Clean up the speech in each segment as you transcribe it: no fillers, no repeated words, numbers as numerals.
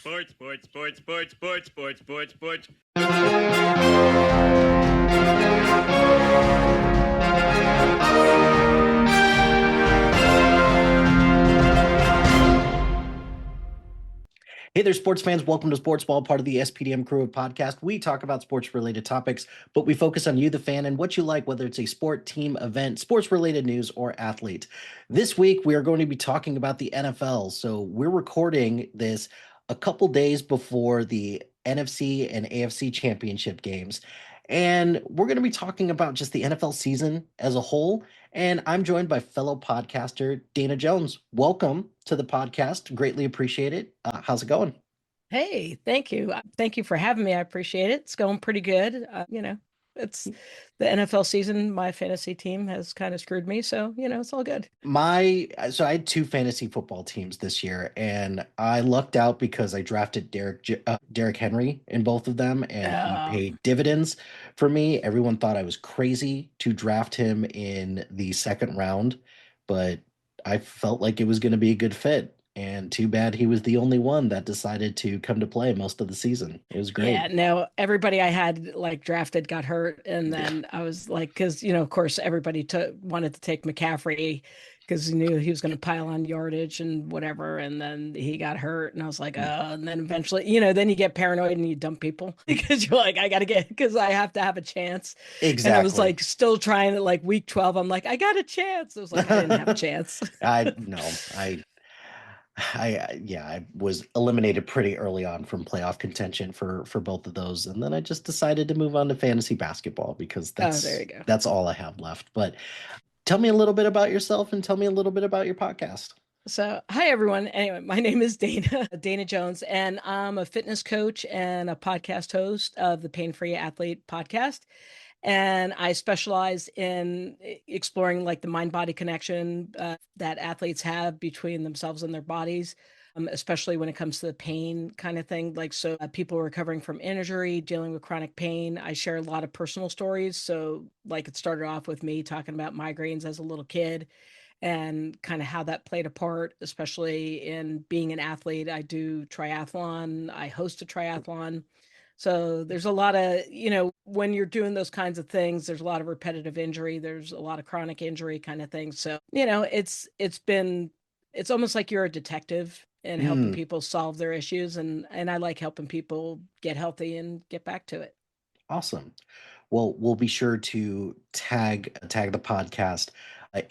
Sports, sports, sports, sports, sports, sports, sports, sports. Hey there, sports fans. Welcome to Sportsball, part of the SPDM Crew podcast. We talk about sports-related topics, but we focus on you, the fan, and what you like, whether it's a sport, team, event, sports-related news, or athlete. This week, we are going to be talking about the NFL. So we're recording this a couple days before the NFC and AFC championship games. And we're going to be talking about just the NFL season as a whole. And I'm joined by fellow podcaster Dana Jones. Welcome to the podcast. Greatly appreciate it. How's it going? Hey, thank you. Thank you for having me. I appreciate it. It's going pretty good. It's the NFL season. My fantasy team has kind of screwed me, so it's all good. So I had two fantasy football teams this year, and I lucked out because I drafted Derrick Henry in both of them, and he paid dividends for me. Everyone thought I was crazy to draft him in the second round, but I felt like it was going to be a good fit. And too bad he was the only one that decided to come to play most of the season. It was great. Yeah, no, everybody I had like drafted got hurt, and then I was like, because of course, everybody wanted to take McCaffrey because he knew he was going to pile on yardage and whatever, and then he got hurt, and I was like, oh, and then eventually, then you get paranoid and you dump people because you're like, I got to get because I have to have a chance. Exactly. And I was like, still trying to like week 12. I'm like, I got a chance. I was like, I didn't have a chance. I was eliminated pretty early on from playoff contention for both of those, and then I just decided to move on to fantasy basketball because there you go. That's all I have left. But tell me a little bit about yourself and tell me a little bit about your podcast. So, hi everyone. Anyway, my name is Dana Jones, and I'm a fitness coach and a podcast host of the Pain Free Athlete podcast. And I specialize in exploring like the mind-body connection that athletes have between themselves and their bodies, especially when it comes to the pain kind of thing. Like, so people recovering from injury, dealing with chronic pain. I share a lot of personal stories. So like it started off with me talking about migraines as a little kid and kind of how that played a part, especially in being an athlete. I do triathlon, I host a triathlon. So there's a lot of, when you're doing those kinds of things, there's a lot of repetitive injury. There's a lot of chronic injury kind of things. So, it's almost like you're a detective and helping people solve their issues. And I like helping people get healthy and get back to it. Awesome. Well, we'll be sure to tag the podcast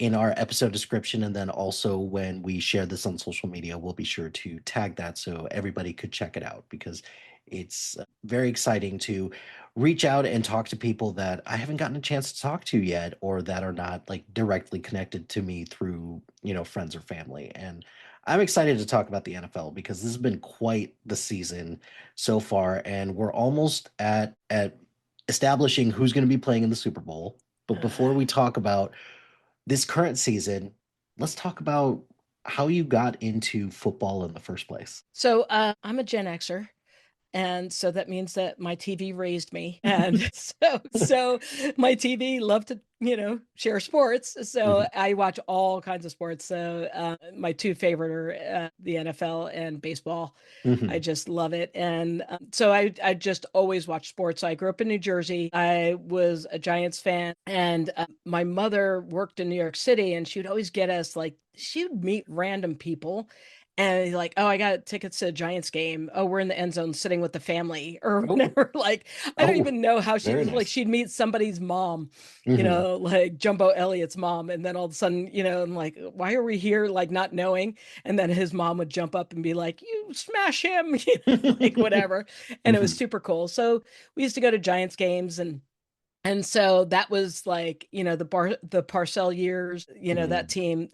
in our episode description, and then also when we share this on social media, we'll be sure to tag that so everybody could check it out because it's very exciting to reach out and talk to people that I haven't gotten a chance to talk to yet, or that are not like directly connected to me through, friends or family. And I'm excited to talk about the NFL because this has been quite the season so far, and we're almost at establishing who's going to be playing in the Super Bowl. But before we talk about this current season, let's talk about how you got into football in the first place. So I'm a Gen Xer. And so that means that my TV raised me. And so my TV loved to, share sports. So I watch all kinds of sports. So my two favorite are the NFL and baseball. I just love it. And so I just always watch sports. So I grew up in New Jersey. I was a Giants fan. And my mother worked in New York City, and she would always get us she would meet random people. And like, oh, I got tickets to a Giants game. Oh, we're in the end zone sitting with the family or whatever. Like, I don't even know how she was nice. Like, she'd meet somebody's mom, like Jumbo Elliott's mom. And then all of a sudden, I'm like, why are we here? Like not knowing. And then his mom would jump up and be like, you smash him, like whatever. And it was super cool. So we used to go to Giants games, and so that was like, the Parcell years, that team,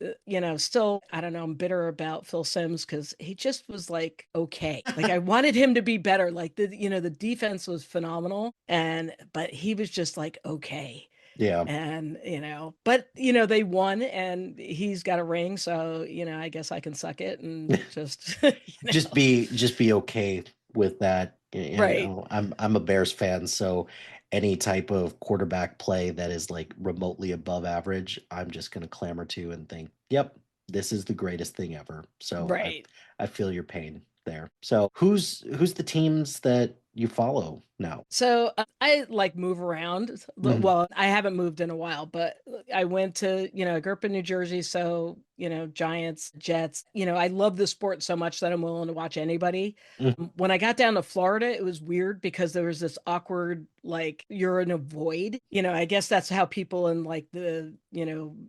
still, I don't know, I'm bitter about Phil Simms because he just was like, okay. Like I wanted him to be better. Like the defense was phenomenal. But he was just like, okay. Yeah. And, but, they won and he's got a ring. So, I guess I can suck it and just, just be okay with that. Right. I'm a Bears fan. So any type of quarterback play that is like remotely above average, I'm just going to clamor to and think, yep, this is the greatest thing ever. So right. I feel your pain. there. So who's the teams that you follow now? So I like move around. Mhm. Well, I haven't moved in a while, but I went to, I grew up in New Jersey. So, Giants, Jets, I love the sport so much that I'm willing to watch anybody. Mhm. When I got down to Florida, it was weird because there was this awkward, like, you're in a void. I guess that's how people in like the,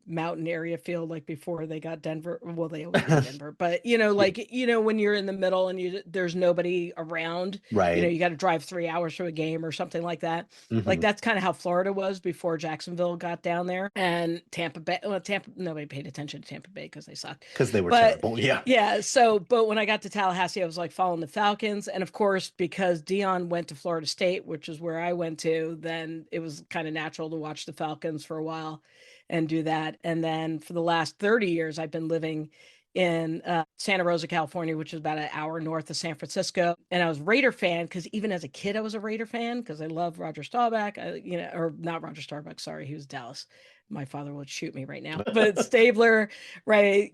mountain area feel like before they got Denver. Well, they always got Denver, but, Yeah. like, when you're in the middle and there's nobody around, Right. you got to drive 3 hours to a game or something like that. Like Mhm. that's kind of how Florida was before Jacksonville got down there, and Tampa Bay. Well, Tampa, nobody paid attention to Tampa Bay because they sucked. Because they were But terrible. Yeah. yeah, but when I got to Tallahassee, I was like following the Falcons, and of course because Dion went to Florida State, which is where I went to, then it was kind of natural to watch the Falcons for a while and do that. And then for the last 30 years, I've been living in Santa Rosa, California, which is about an hour north of San Francisco. And I was Raider fan because even as a kid, I was a Raider fan because I love Roger Staubach, or not Roger Staubach, sorry, he was Dallas. My father would shoot me right now, but Stabler, right?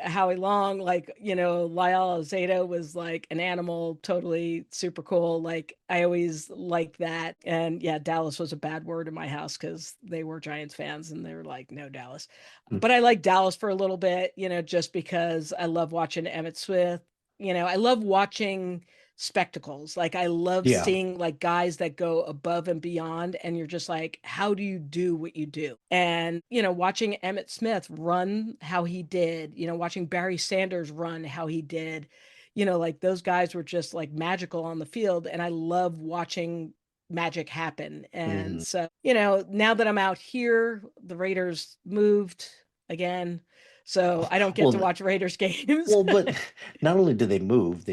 Howie Long, like, Lyle Alzado was like an animal, totally super cool. Like, I always liked that. And yeah, Dallas was a bad word in my house because they were Giants fans and they were like, no, Dallas. But I like Dallas for a little bit, just because I love watching Emmett Smith. I love watching spectacles. Like I love Yeah. seeing like guys that go above and beyond, and you're just like, how do you do what you do? And watching Emmett Smith run how he did, watching Barry Sanders run how he did, like those guys were just like magical on the field, and I love watching magic happen. And Mhm. so, now that I'm out here, the Raiders moved again. So I don't get to Well, watch Raiders games. but not only did they moved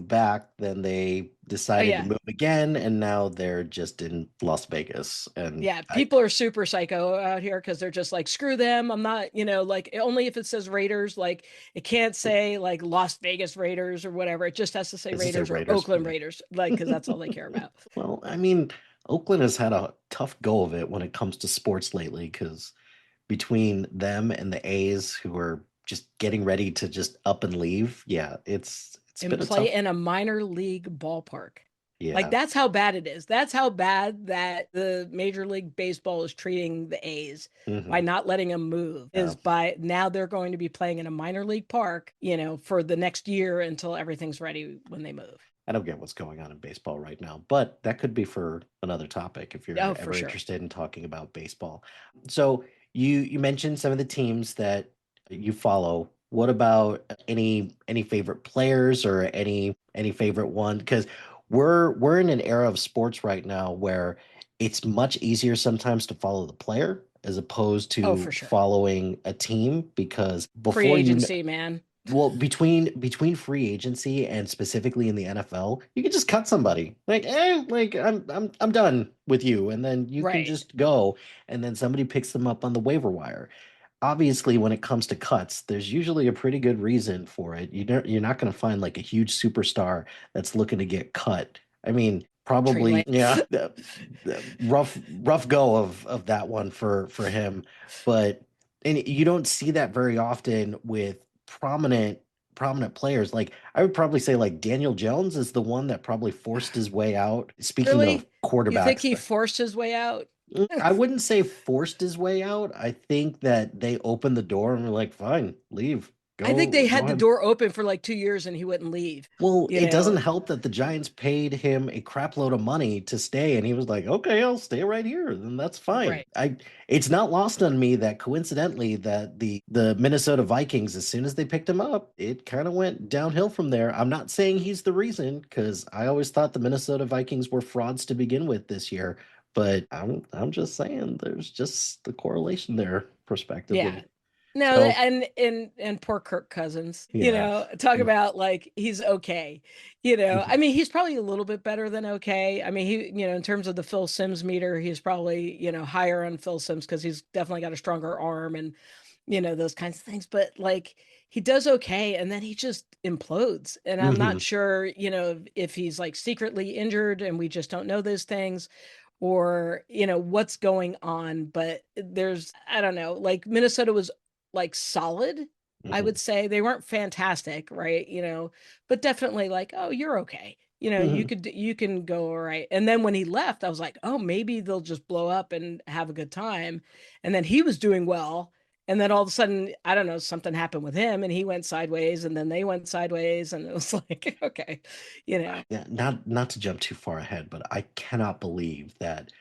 back, then they Oh decided to yeah. move again, and now they're just in Las Vegas. And Yeah, people are super psycho out here because they're just like, screw them. I'm not, like only if it says Raiders, like it can't say like Las Vegas Raiders or whatever. It just has to say this is a Raiders or Raiders. Oakland Yeah. Raiders, like, because that's all they care about. Well, I mean, Oakland has had a tough go of it when it comes to sports lately because between them and the A's, who are just getting ready to just up and leave, yeah, it's And been a play tough. in a minor league ballpark. Like Yeah. that's how bad it is. That's how bad that the Major League Baseball is treating the A's by Hmm. not letting them move, Yeah. is by now they're going to be playing in a minor league park, for the next year until everything's ready when they move. I don't get what's going on in baseball right now, but that could be for another topic if you're Oh, for ever sure. interested in talking about baseball. So you mentioned some of the teams that you follow. What about any favorite players or any favorite one? Because we're in an era of sports right now where it's much easier sometimes to follow the player as opposed Oh, to for sure. following a team because Free before agency, man. well, between free agency and specifically in the NFL, you can just cut somebody. Like I'm done with you, and then you can Right. just go, and then somebody picks them up on the waiver wire. Obviously, when it comes to cuts, there's usually a pretty good reason for it. You're not going to find like a huge superstar that's looking to get cut. I mean, Tree probably yeah, Lance. the rough go of that one for him, but and you don't see that very often with prominent prominent players. Like I would probably say like Daniel Jones is the one that probably forced his way out. Speaking of Really? You think quarterbacks, he forced his way out? I wouldn't say forced his way out. I think that they opened the door and were like, fine, leave. I think they Go had the ahead. door open for like 2 years and he wouldn't leave. Well, You it doesn't know, help that the Giants paid him a crap load of money to stay, and he was like, "Okay, I'll stay right here, then that's fine." right. It's not lost on me that coincidentally that the Minnesota Vikings, as soon as they picked him up, it kind of went downhill from there. I'm not saying he's the reason, because I always thought the Minnesota Vikings were frauds to begin with this year, but I'm just saying there's just the correlation there, Yeah. prospectively. No, So and poor Kirk Cousins, yeah. talk Mm. about like he's okay. I mean, he's probably a little bit better than okay. I mean, he, in terms of the Phil Sims meter, he's probably, higher on Phil Sims because he's definitely got a stronger arm and, those kinds of things. But like he does okay, and then he just implodes. And I'm Hmm. not sure, if he's like secretly injured and we just don't know those things, or what's going on. But I don't know, like Minnesota was like solid, I would say. They weren't fantastic, right? But definitely like, oh, you're okay. You can go all right. And then when he left, I was like, oh, maybe they'll just blow up and have a good time. And then he was doing well. And then all of a sudden, I don't know, something happened with him and he went sideways and then they went sideways. And it was like, okay, Yeah, not to jump too far ahead, but I cannot believe that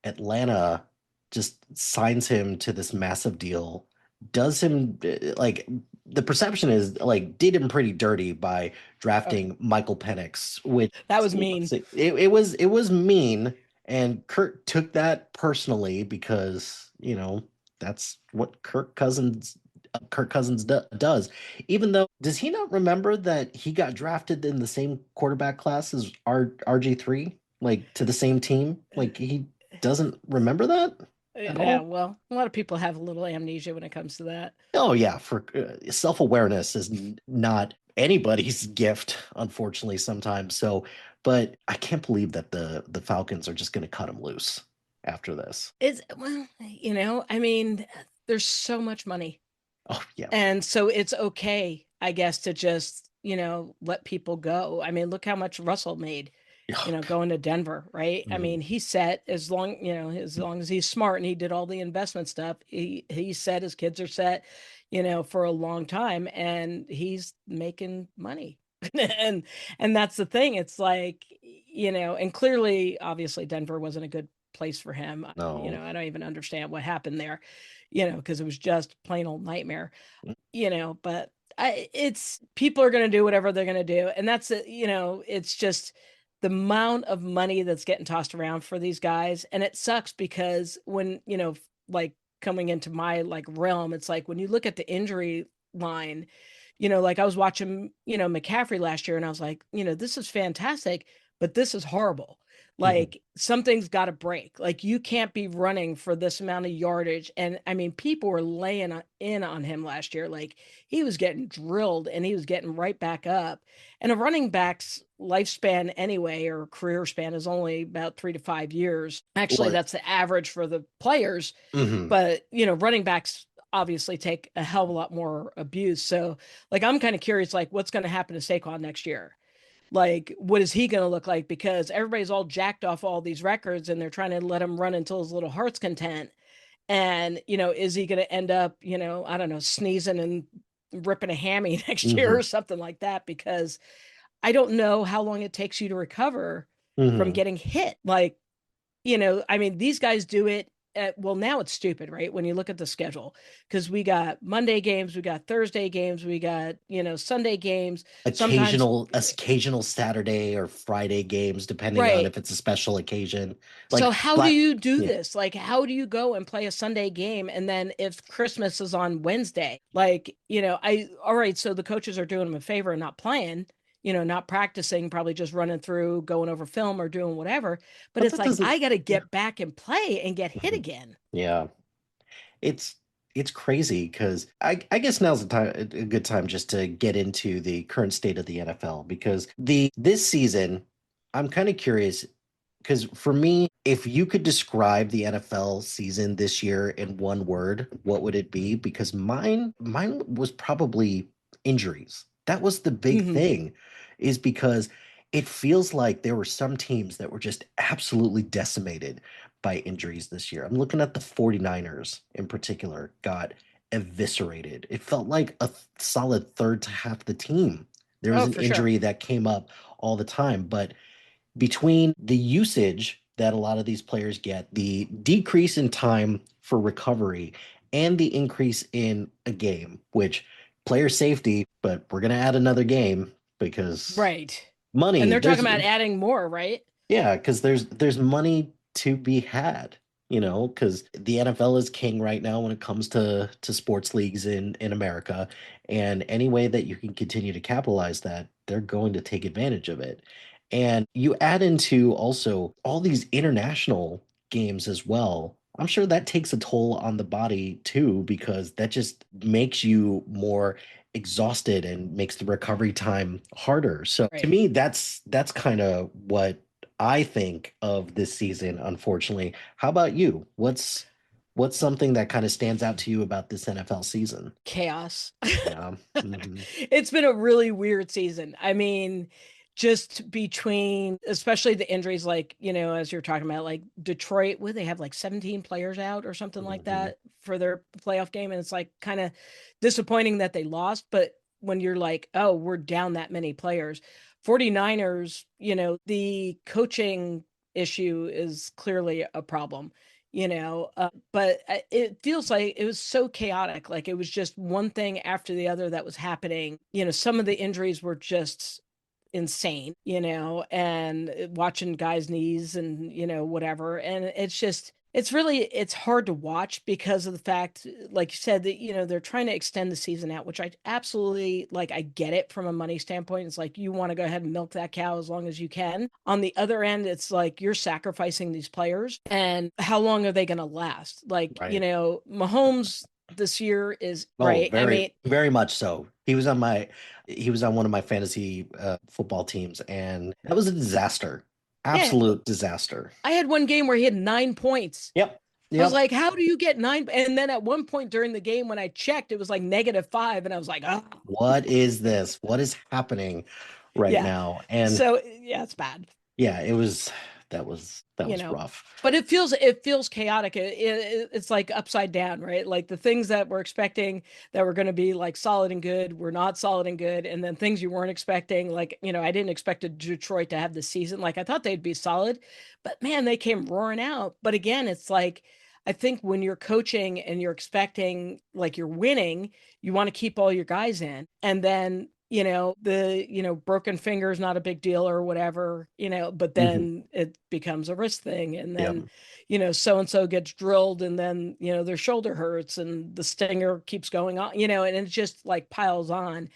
Atlanta just signs him to this massive deal, does him like the perception is like did him pretty dirty by drafting Michael Penix, which that was mean. it was mean, and Kirk took that personally because that's what Kirk Cousins does. Even though, does he not remember that he got drafted in the same quarterback class as RG3, like to the same team? Like he doesn't remember that at Yeah, all? well, a lot of people have a little amnesia when it comes to that. Oh yeah, for self-awareness is not anybody's gift, unfortunately, sometimes. So, but I can't believe that the Falcons are just going to cut him loose after this. Well, I mean, there's so much money. Oh yeah. And so it's okay, I guess, to just, let people go. I mean, look how much Russell made, going to Denver, right? I mean, he's set as long as he's smart and he did all the investment stuff, he's set, his kids are set, for a long time and he's making money. and and that's the thing. It's like, and clearly, obviously, Denver wasn't a good place for him. No. I don't even understand what happened there, because it was just plain old nightmare, but it's people are going to do whatever they're going to do. And that's it. It's just the amount of money that's getting tossed around for these guys. And it sucks because when, like coming into my like realm, it's like when you look at the injury line, like I was watching, McCaffrey last year and I was like, this is fantastic, but this is horrible. Like something's got to break. Like you can't be running for this amount of yardage. And I mean, people were laying in on him last year. Like he was getting drilled and he was getting right back up. And a running back's lifespan anyway, or career span, is only about 3 to 5 years. Actually, Well, that's the average for the players. But, running backs obviously take a hell of a lot more abuse. So like, I'm kind of curious, like what's going to happen to Saquon next year? Like, what is he going to look like? Because everybody's all jacked off all these records and they're trying to let him run until his little heart's content. And, is he going to end up, I don't know, sneezing and ripping a hammy next year or something like that? Because I don't know how long it takes you to recover from getting hit. Like, I mean, these guys do it. Well, now it's stupid, right? When you look at the schedule, because we got Monday games, we got Thursday games, we got, Sunday games, sometimes. Occasional Saturday or Friday games, depending on Right. if it's a special occasion. So Like how do you do this? Like, how do you go and play a Sunday game? And then if Christmas is on Wednesday, like, all right, so the coaches are doing them a favor and not playing, not practicing, probably just running through, going over film or doing whatever. But it's that like, doesn't. I got to get back and play and get hit again. Yeah, it's crazy because I guess now's a good time just to get into the current state of the NFL because this season I'm kind of curious because for me, if you could describe the NFL season this year in one word, what would it be? Because mine was probably injuries. That was the big thing, is because it feels like there were some teams that were just absolutely decimated by injuries this year. I'm looking at the 49ers in particular, got eviscerated. It felt like a solid third to half the team. There was an for sure. injury that came up all the time, but between the usage that a lot of these players get, the decrease in time for recovery, and the increase in a game, which player safety, but we're going to add another game because Right. money. And they're talking about adding more, right? Yeah, because there's money to be had, because the NFL is king right now when it comes to sports leagues in America, and any way that you can continue to capitalize that, they're going to take advantage of it. And you add into also all these international games as well. I'm sure that takes a toll on the body too, because that just makes you more exhausted and makes the recovery time harder. So to Right. me, that's kind of what I think of this season, unfortunately. How about you? What's What's something that kind of stands out to you about this NFL season? Chaos. Yeah. Hmm. It's been a really weird season. I mean, just between, especially the injuries, like, as you're talking about, like Detroit, where they have like 17 players out or something like Hmm. that for their playoff game. And it's like kind of disappointing that they lost. But when you're like, oh, we're down that many players, 49ers, the coaching issue is clearly a problem. But it feels like it was so chaotic. Like it was just one thing after the other that was happening. Some of the injuries were just insane, and watching guys' knees and, whatever. And it's hard to watch because of the fact, like you said, that, they're trying to extend the season out, which I absolutely like. I get it from a money standpoint. It's like you want to go ahead and milk that cow as long as you can. On the other end, it's like you're sacrificing these players, and how long are they going to last? Like, Right. Mahomes this year is Oh, right. I mean, very much so. He was on one of my fantasy football teams, and that was a disaster. yeah, Absolute disaster. I had one game where he had 9 points. Yep. I was Yep. like, how do you get 9? And then at one point during the game, when I checked, it was like -5. And I was like, oh, What is this? What is happening right yeah. now? And So, yeah, it's bad, yeah, that was rough. but it feels chaotic. It's like upside down, right? Like the things that we're expecting that were going to be like solid and good were not solid and good. And then things you weren't expecting, like, I didn't expect Detroit to have the season. Like I thought they'd be solid, but man, they came roaring out. But again, it's like, I think when you're coaching and you're expecting like you're winning, you want to keep all your guys in. And then, the, broken finger is not a big deal or whatever, but Hmm. then it becomes a wrist thing. And Yeah. then, so and so gets drilled, and then, their shoulder hurts and the stinger keeps going on, and it just like piles on.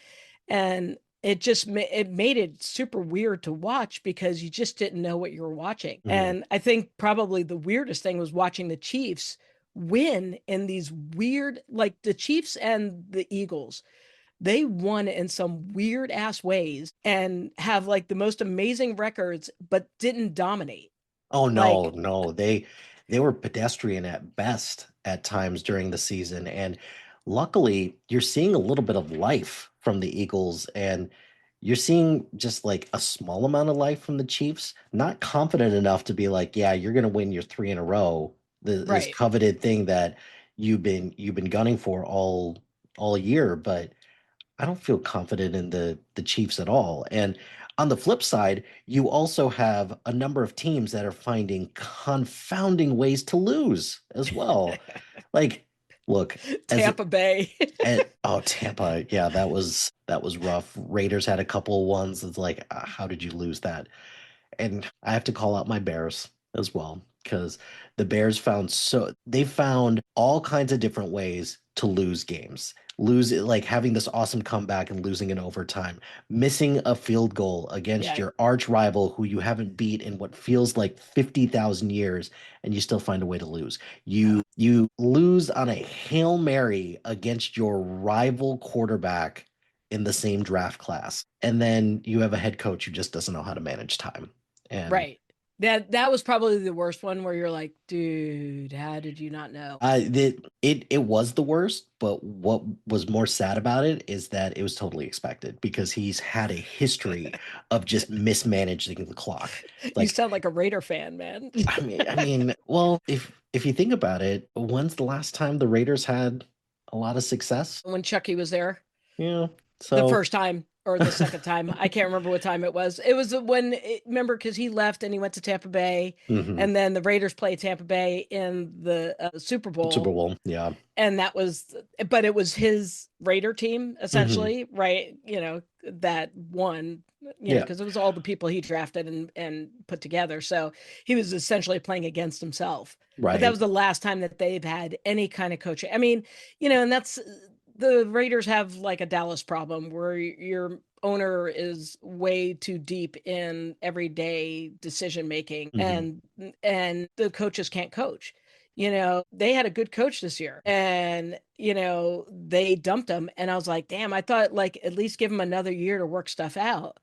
And it made it super weird to watch because you just didn't know what you were watching. Hmm. And I think probably the weirdest thing was watching the Chiefs win in these weird, like the Chiefs and the Eagles, they won in some weird ass ways and have like the most amazing records, but didn't dominate. Oh no, Like, no. They were pedestrian at best at times during the season. And luckily, you're seeing a little bit of life from the Eagles, and you're seeing just like a small amount of life from the Chiefs. Not confident enough to be like, yeah, you're gonna win your three in a row. This right. coveted thing that you've been gunning for all year, but I don't feel confident in the Chiefs at all. And on the flip side, you also have a number of teams that are finding confounding ways to lose as well. Like, look, as Tampa Bay. oh, Tampa, yeah, that was rough. Raiders had a couple of ones. It's like, how did you lose that? And I have to call out my Bears as well because the Bears they found all kinds of different ways to lose games. Lose it, like having this awesome comeback and losing in overtime, missing a field goal against Yeah. your arch rival who you haven't beat in what feels like 50,000 years, and you still find a way to lose. You lose on a Hail Mary against your rival quarterback in the same draft class. And then you have a head coach who just doesn't know how to manage time. And Right. That was probably the worst one where you're like, dude, how did you not know? it was the worst, but what was more sad about it is that it was totally expected because he's had a history of just mismanaging the clock. You Like, sound like a Raider fan, man. well, if you think about it, when's the last time the Raiders had a lot of success? When Chucky was there. Yeah. The So first time or the second time. I can't remember what time it was. It was when, remember, because he left and he went to Tampa Bay, mhm. and then the Raiders played Tampa Bay in the Super Super Bowl. Bowl, yeah. And but it was his Raider team, Hmm. essentially, right? That won, Yeah, because it was all the people he drafted and put together. So he was essentially playing against himself. But that right. was the last time that they've had any kind of coaching. I mean, and that's the Raiders have like a Dallas problem where your owner is way too deep in everyday decision making, Hmm. and the coaches can't coach. They had a good coach this year, and they dumped him, and I was like, damn, I thought like at least give him another year to work stuff out,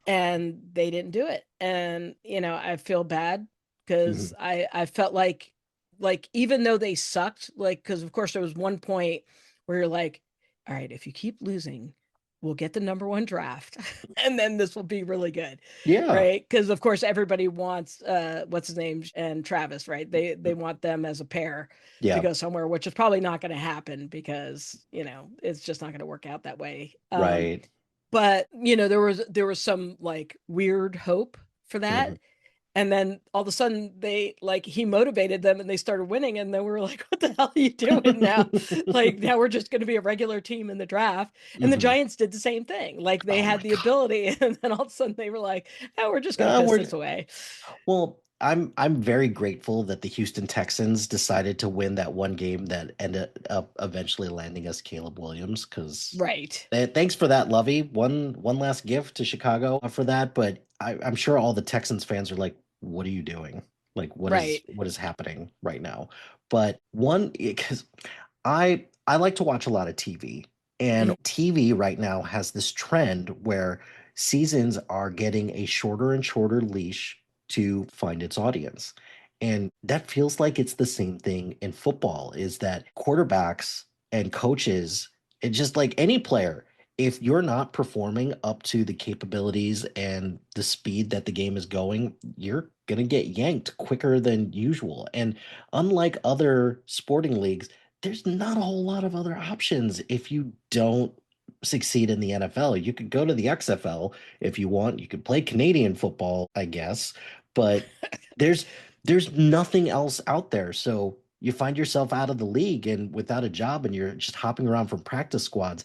and they didn't do it. And I feel bad because Hmm. I felt like like, even though they sucked, like, because of course there was one point where you're like, all right, if you keep losing, we'll get the number one draft and then this will be really good. Yeah. Right. Because of course everybody wants what's his name and Travis, right? They want them as a pair to Yeah. go somewhere, which is probably not going to happen because, it's just not going to work out that way. Right. But there was some like weird hope for that. Mhm. And then all of a sudden he motivated them and they started winning. And then we were like, what the hell are you doing now? Like now we're just going to be a regular team in the draft. And the Mhm. Giants did the same thing. Like they Oh had my the God. ability. And then all of a sudden they were like, oh, we're just going to No, piss we're this away. Well, I'm very grateful that the Houston Texans decided to win that one game that ended up eventually landing us Caleb Williams. Because Right. thanks for that, Lovey. One last gift to Chicago for that. But I'm sure all the Texans fans are like, "What are you doing? Like, Right. what is happening right now?" But one, because I like to watch a lot of TV, and Mhm. TV right now has this trend where seasons are getting a shorter and shorter leash to find its audience. And that feels like it's the same thing in football, is that quarterbacks and coaches, and just like any player, if you're not performing up to the capabilities and the speed that the game is going, you're going to get yanked quicker than usual. And unlike other sporting leagues, there's not a whole lot of other options if you don't succeed in the NFL. You could go to the XFL if you want. You could play Canadian football, I guess, but there's there's nothing else out there. So you find yourself out of the league and without a job and you're just hopping around from practice squads.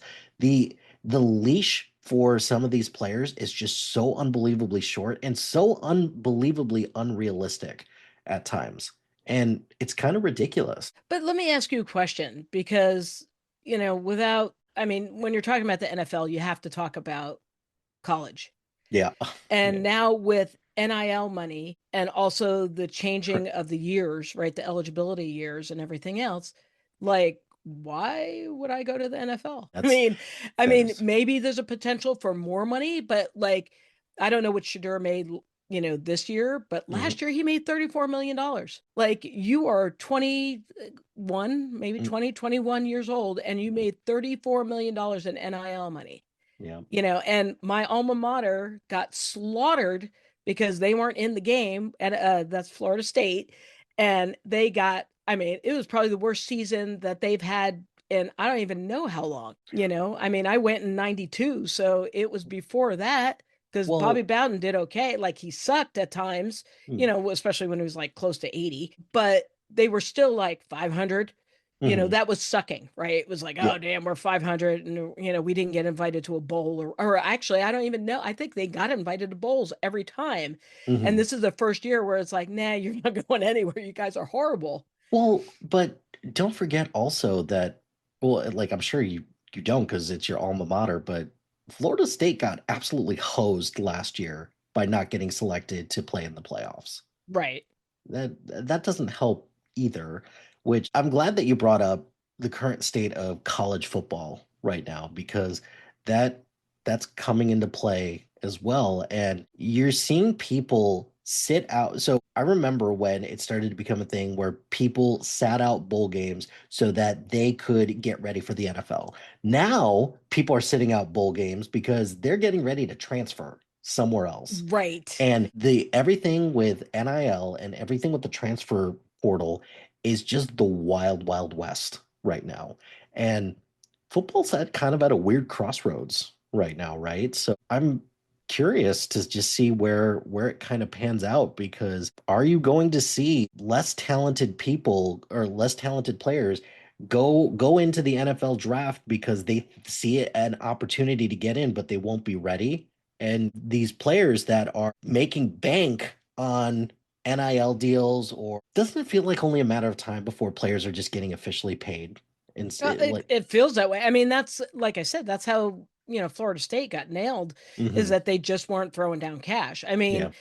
The leash for some of these players is just so unbelievably short and so unbelievably unrealistic at times. And it's kind of ridiculous. But let me ask you a question because, when you're talking about the NFL, you have to talk about college. Yeah. And Yeah. now with NIL money and also the changing of the years, right? The eligibility years and everything else, like why would I go to the NFL? That's I that mean, is maybe there's a potential for more money, but like I don't know what Shadur made, this year, but mhm, last year he made $34 million. Like you are 21, maybe mm, 20, 21 years old, and you made $34 million in NIL money. yeah. And my alma mater got slaughtered because they weren't in the game, and that's Florida State, and they got. I mean, it was probably the worst season that they've had in I don't even know how long. I mean, I went in '92, so it was before that because Bobby Well, Bowden did okay. Like he sucked at times, mm, especially when he was like close to 80, but they were still like 500. mhm, That was sucking, right? It was like, yeah. oh damn, we're 500 and we didn't get invited to a bowl or actually I don't even know. I think they got invited to bowls every time. And Mhm. this is the first year where it's like, nah, you're not going anywhere. You guys are horrible. Well, but don't forget also that, well, like I'm sure you don't because it's your alma mater, but Florida State got absolutely hosed last year by not getting selected to play in the playoffs. Right. That doesn't help either, which I'm glad that you brought up the current state of college football right now because that that's coming into play as well. And you're seeing people sit out. So I remember when it started to become a thing where people sat out bowl games so that they could get ready for the NFL. Now people are sitting out bowl games because they're getting ready to transfer somewhere else. Right. And the everything with NIL and everything with the transfer portal is just the wild, wild west right now. And football's at kind of at a weird crossroads right now, right? So I'm curious to just see where it kind of pans out because are you going to see less talented people or less talented players go into the NFL draft because they see it an opportunity to get in, but they won't be ready? And these players that are making bank on NIL deals, or doesn't it feel like only a matter of time before players are just getting officially paid? And It, like, it feels that way. I mean, that's like I said, that's how, Florida State got nailed is mhm, that they just weren't throwing down cash. I mean,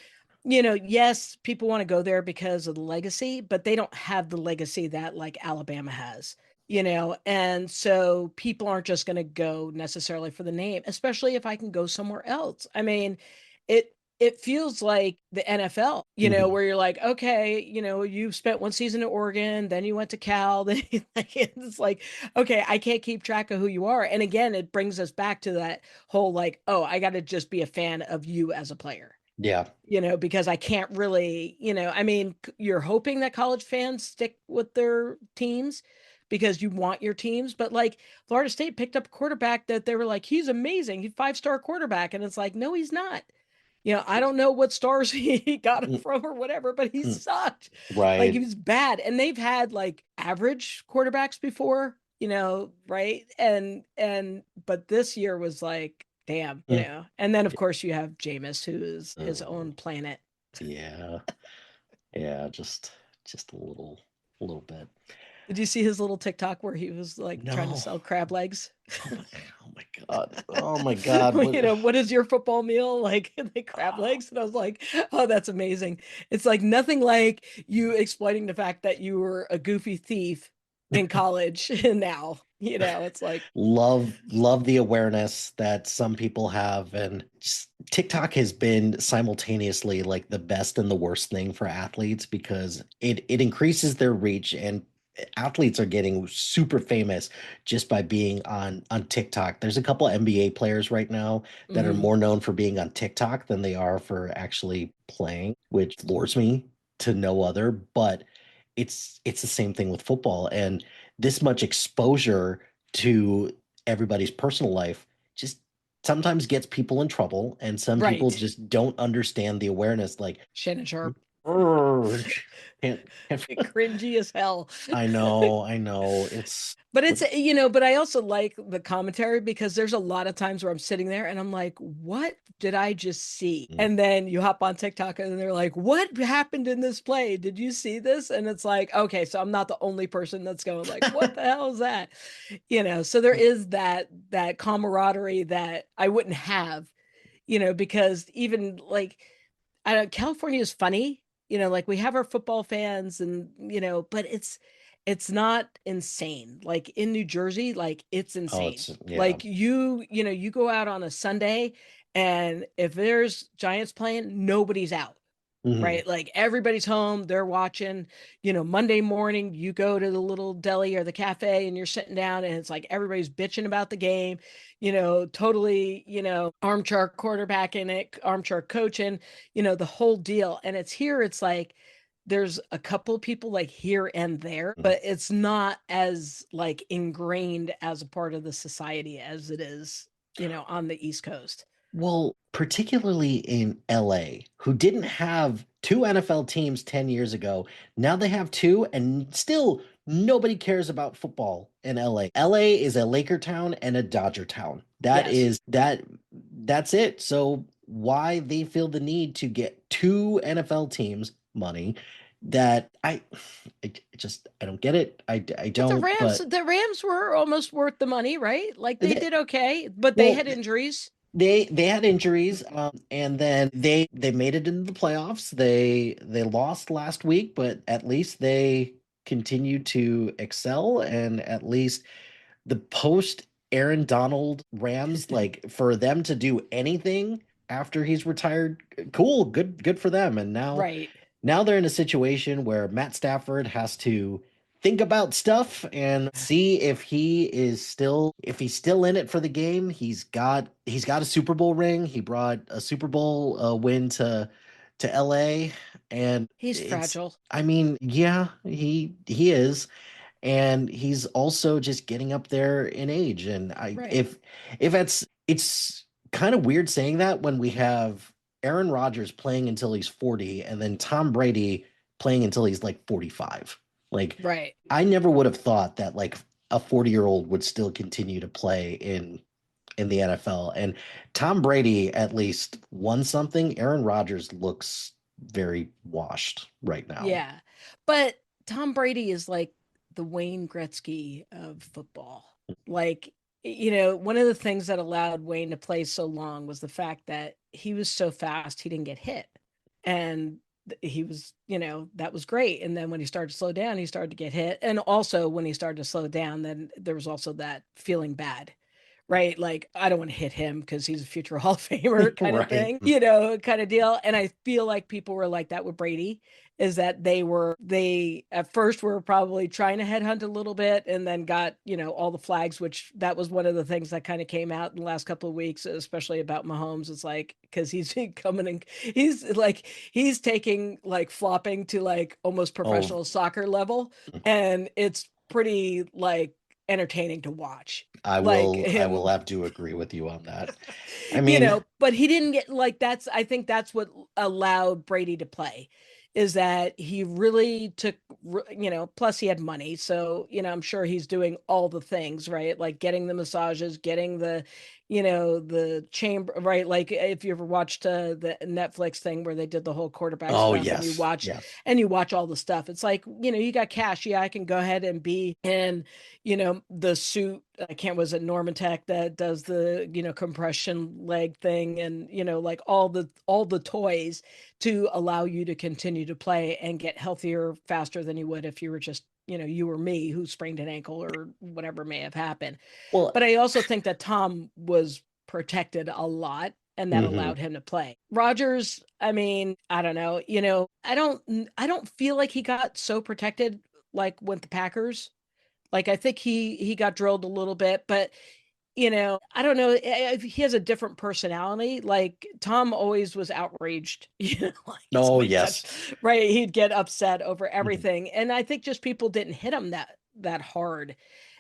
yeah, yes, people want to go there because of the legacy, but they don't have the legacy that like Alabama has, and so people aren't just going to go necessarily for the name, especially if I can go somewhere else. I mean, it it feels like the NFL, where you're like, okay, you've spent one season at Oregon, then you went to Cal, then it's like, okay, I can't keep track of who you are. And again, it brings us back to that whole like, oh, I got to just be a fan of you as a player. Yeah. Because I can't really, I mean, you're hoping that college fans stick with their teams because you want your teams. But like Florida State picked up a quarterback that they were like, he's amazing. He's 5-star quarterback. And it's like, no, he's not. I don't know what stars he got him from or whatever, but he sucked. Like he Right. was bad. And they've had like average quarterbacks before, right? But this year was like, damn, And then of course you have Jameis, who is his own planet. Yeah. Yeah, just a little bit. Did you see his little TikTok where he was like trying to No. sell crab legs? Oh my God. Oh my God. What is your football meal? Like the crab legs? And I was like, oh, that's amazing. It's like nothing like you exploiting the fact that you were a goofy thief in college and now, it's like love the awareness that some people have, and just, TikTok has been simultaneously like the best and the worst thing for athletes because it increases their reach, and athletes are getting super famous just by being on TikTok. There's a couple NBA players right now that are more known for being on TikTok than they are for actually playing, which floors me to no other, but it's the same thing with football, and this much exposure to everybody's personal life just sometimes gets people in trouble, and some people right. just don't understand the awareness, like Shannon Sharp. can't Cringy as hell. I know it's But it's, but I also like the commentary because there's a lot of times where I'm sitting there and I'm like, what did I just see? And then you hop on TikTok and they're like, what happened in this play? Did you see this? And it's like, okay, so I'm not the only person that's going like, what the hell is that? So there is that camaraderie that I wouldn't have, because even like, I don't, California is funny, like we have our football fans and, but it's not insane. Like in New Jersey, like it's insane. Like you go out on a Sunday and if there's Giants playing, nobody's out. Right. Like everybody's home, they're watching, Monday morning, you go to the little deli or the cafe and you're sitting down and it's like everybody's bitching about the game, totally, armchair quarterbacking it, armchair coaching, the whole deal. And it's here, it's like there's a couple people like here and there, but it's not as like ingrained as a part of the society as it is, on the East Coast. Well, particularly in LA, who didn't have two NFL teams 10 years ago. Now they have two, and still nobody cares about football in LA. LA is a Laker town and a Dodger town. That's it. So why they feel the need to get two NFL teams money that I don't get it. I don't. The Rams were almost worth the money, right? Like they did okay, but well, they had injuries. They had injuries, and then they made it into the playoffs. They lost last week, but at least they continue to excel, and at least the post Aaron Donald Rams, like for them to do anything after he's retired, cool, good for them. And Right. now they're in a situation where Matt Stafford has to think about stuff and see if he's still in it for the game. He's got a Super Bowl ring. He brought a Super Bowl win to LA, and he's fragile. I mean, yeah, he is, and he's also just getting up there in age. And if it's kind of weird saying that when we have Aaron Rodgers playing until he's 40 and then Tom Brady playing until he's like 45. Like, right. I never would have thought that like a 40-year-old would still continue to play in the NFL. And Tom Brady at least won something. Aaron Rodgers looks very washed right now. Yeah. But Tom Brady is like the Wayne Gretzky of football. Like, one of the things that allowed Wayne to play so long was the fact that he was so fast, he didn't get hit. And he was, that was great. And then when he started to slow down, he started to get hit. And also when he started to slow down, then there was also that feeling bad, right? Like, I don't want to hit him because he's a future Hall of Famer kind of Right. thing, kind of deal. And I feel like people were like that with Brady, is that they at first were probably trying to headhunt a little bit and then got, all the flags, which that was one of the things that kind of came out in the last couple of weeks, especially about Mahomes. It's like, because he's coming and he's taking like flopping to like almost Oh, professional soccer level. And it's pretty like entertaining to watch. I Like will him, have to agree with you on that. I mean, but he didn't get like I think that's what allowed Brady to play, is that he really took, plus he had money. So, I'm sure he's doing all the things, right? Like getting the massages, getting the chamber, right? Like if you ever watched the Netflix thing where they did the whole quarterback oh stuff yes, yes. and you watch all the stuff, it's like, you got cash. Yeah, I can go ahead and be in, the suit. I can't, was it Norman Tech that does the, compression leg thing, and, like all the toys to allow you to continue to play and get healthier faster than you would if you were just, you or me who sprained an ankle or whatever may have happened. Well, But I also think that Tom was protected a lot, and that mhm. allowed him to play. Rodgers, I mean, I don't know, I don't feel like he got so protected like with the Packers. Like I think he got drilled a little bit, but I don't know. He has a different personality. Like Tom always was outraged, like Oh somebody yes. touched, right? He'd get upset over Mhm, everything. And I think just people didn't hit him that hard.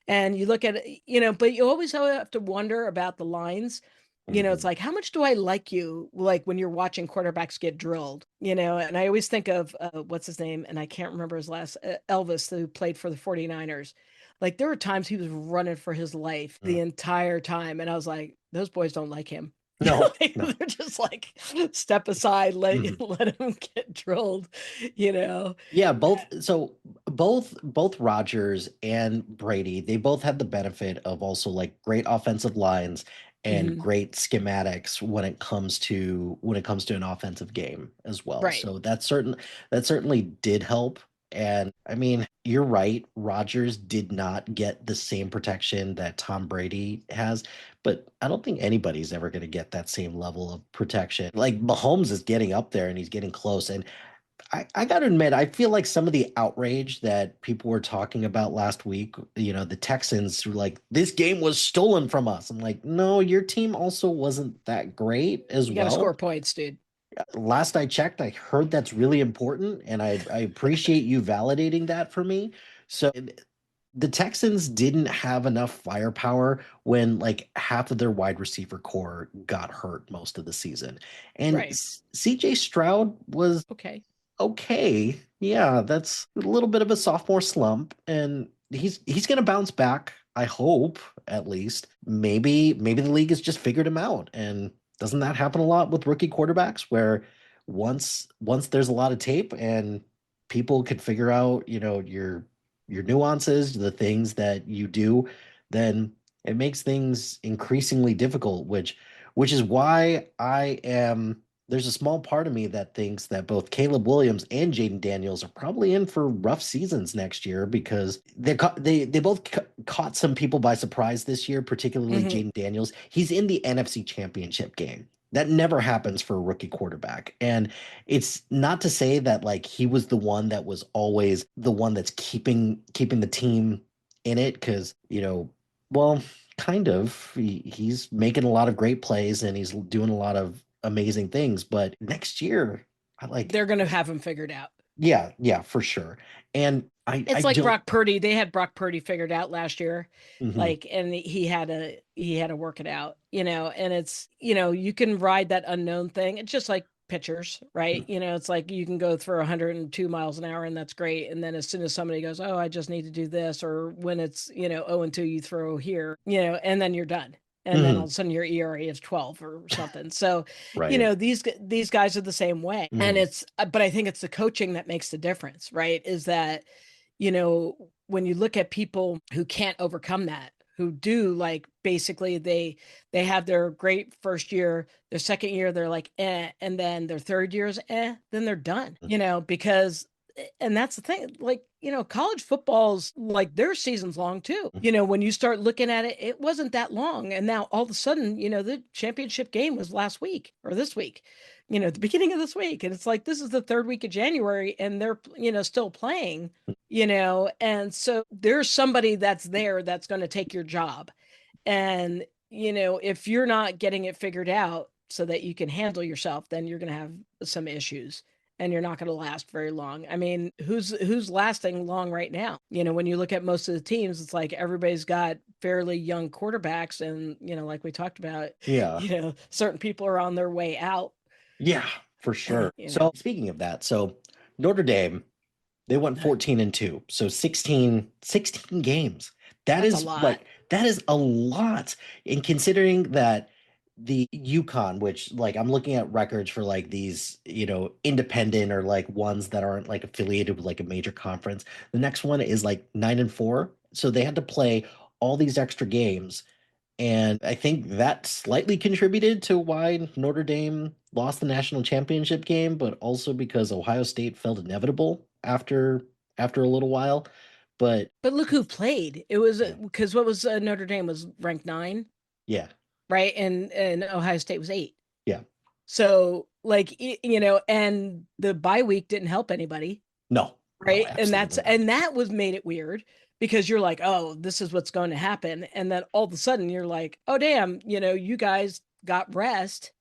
And you look at it, but you always have to wonder about the lines. It's mhm. like, how much do I like you? Like when you're watching quarterbacks get drilled, and I always think of what's his name? And I can't remember his last, Elvis, who played for the 49ers. Like there were times he was running for his life the Mm. entire time. And I was like, those boys don't like him. No, no. They're just like, step aside, Mhm. let him get drilled, you know. Yeah, both Rodgers and Brady, they both had the benefit of also like great offensive lines and Mhm. great schematics when it comes to an offensive game as well. Right. So that certainly did help. And I mean, you're right, Rodgers did not get the same protection that Tom Brady has, but I don't think anybody's ever going to get that same level of protection. Like Mahomes is getting up there and he's getting close. And I got to admit, I feel like some of the outrage that people were talking about last week, the Texans were like, this game was stolen from us. I'm like, no, your team also wasn't that great as You got to score well. points, dude. Last I checked, I heard that's really important, and I appreciate you validating that for me. So the Texans didn't have enough firepower when like half of their wide receiver core got hurt most of the season. And Right. CJ Stroud was Okay. okay. Yeah, that's a little bit of a sophomore slump, and he's gonna bounce back. I hope, at least. Maybe the league has just figured him out. And doesn't that happen a lot with rookie quarterbacks where once there's a lot of tape and people can figure out, your nuances, the things that you do, then it makes things increasingly difficult, which is why there's a small part of me that thinks that both Caleb Williams and Jaden Daniels are probably in for rough seasons next year because they both caught some people by surprise this year, particularly Hmm. Jaden Daniels. He's in the NFC Championship game. That never happens for a rookie quarterback. And it's not to say that like he was the one that was always the one that's keeping the team in it because, well, kind of. He's making a lot of great plays and he's doing a lot of amazing things. But next year, I like, They're going to have him figured out. yeah, yeah, for sure. And I It's like don't. Brock Purdy. They had Brock Purdy figured out last year. Mhm, Like, and he had to work it out, and it's, you can ride that unknown thing. It's just like pitchers, right? It's like you can go through 102 miles an hour and that's great. And then as soon as somebody goes, oh, I just need to do this, or when it's, 0-2, you throw here, and then you're done. And then all mhm, of a sudden your ERA is 12 or something. So, right. these guys are the same way. And Mhm, but I think it's the coaching that makes the difference, right? Is that, when you look at people who can't overcome that, who do, like, basically they have their great first year, their second year they're like and then their third year is then they're done, because and that's the thing, like, college football's like their season's long too. Mm-hmm. When you start looking at it, it wasn't that long. And now all of a sudden, the championship game was last week or this week, the beginning of this week. And it's like, this is the third week of January and they're, still playing, and so there's somebody that's there that's going to take your job. And, if you're not getting it figured out so that you can handle yourself, then you're going to have some issues and you're not going to last very long. I mean, who's lasting long right now? When you look at most of the teams, it's like everybody's got fairly young quarterbacks and, like we talked about, Yeah. Certain people are on their way out. Yeah, for sure. So speaking of that, so Notre Dame, they went 14-2. So 16 games. That's a lot. That is a lot. And considering that the UConn, which like I'm looking at records for like these, independent or like ones that aren't like affiliated with like a major conference. The next one is like 9-4. So they had to play all these extra games. And I think that slightly contributed to why Notre Dame lost the national championship game, but also because Ohio State felt inevitable after a little while. But look who played. It was because what was Notre Dame was ranked 9. Yeah. Right. And Ohio State was 8. Yeah. So like, and the bye week didn't help anybody. No. Right. No, and that was made it weird because you're like, oh, this is what's going to happen. And then all of a sudden you're like, oh, damn, you guys got rest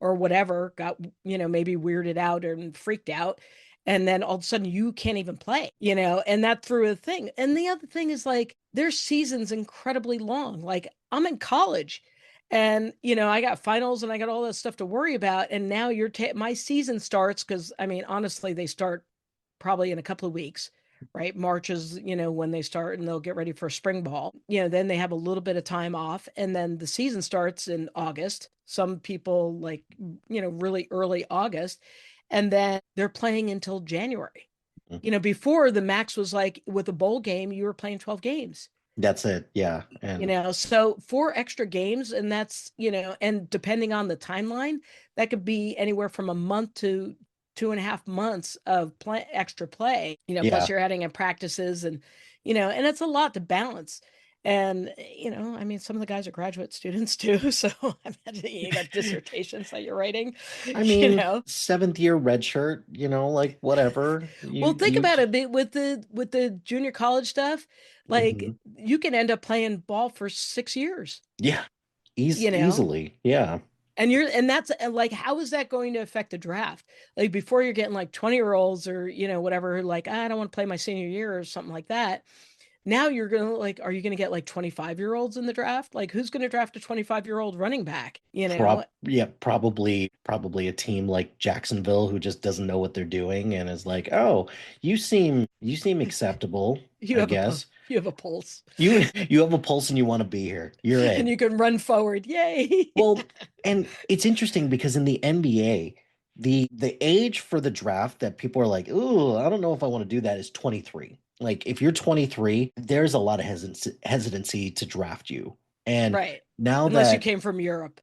or whatever, got, maybe weirded out and freaked out. And then all of a sudden you can't even play, and that threw a thing. And the other thing is like their season's incredibly long. Like I'm in college and, I got finals and I got all that stuff to worry about. And now my season starts because I mean, honestly, they start probably in a couple of weeks, right? March is, when they start and they'll get ready for spring ball. Then they have a little bit of time off and then the season starts in August. Some people like, really early August. And then they're playing until January. Mm-hmm. Before the max was like with a bowl game, you were playing 12 games. That's it. Yeah. And so 4 extra games and that's, and depending on the timeline, that could be anywhere from a month to 2.5 months of extra play, plus you're adding in practices and, and it's a lot to balance. And, I mean, some of the guys are graduate students too. So I imagine you got dissertations that you're writing. I mean, 7th year red shirt, like whatever. Well, think about it with the junior college stuff. Like you can end up playing ball for 6 years. Yeah. Easily. Yeah. And that's like, how is that going to affect the draft? Like before you're getting like 20-year-olds or, whatever, like, I don't want to play my senior year or something like that. Now you're going to like, are you going to get like 25-year-olds in the draft? Like who's going to draft a 25-year-old running back? Probably a team like Jacksonville who just doesn't know what they're doing and is like, oh, you seem acceptable. I guess you have a pulse. You have a pulse and you want to be here. You're in. And you can run forward. Yay. Well, and it's interesting because in the NBA, the age for the draft that people are like, oh, I don't know if I want to do that is 23. Like if you're 23, there's a lot of hesitancy to draft you. And right. Now unless you came from Europe.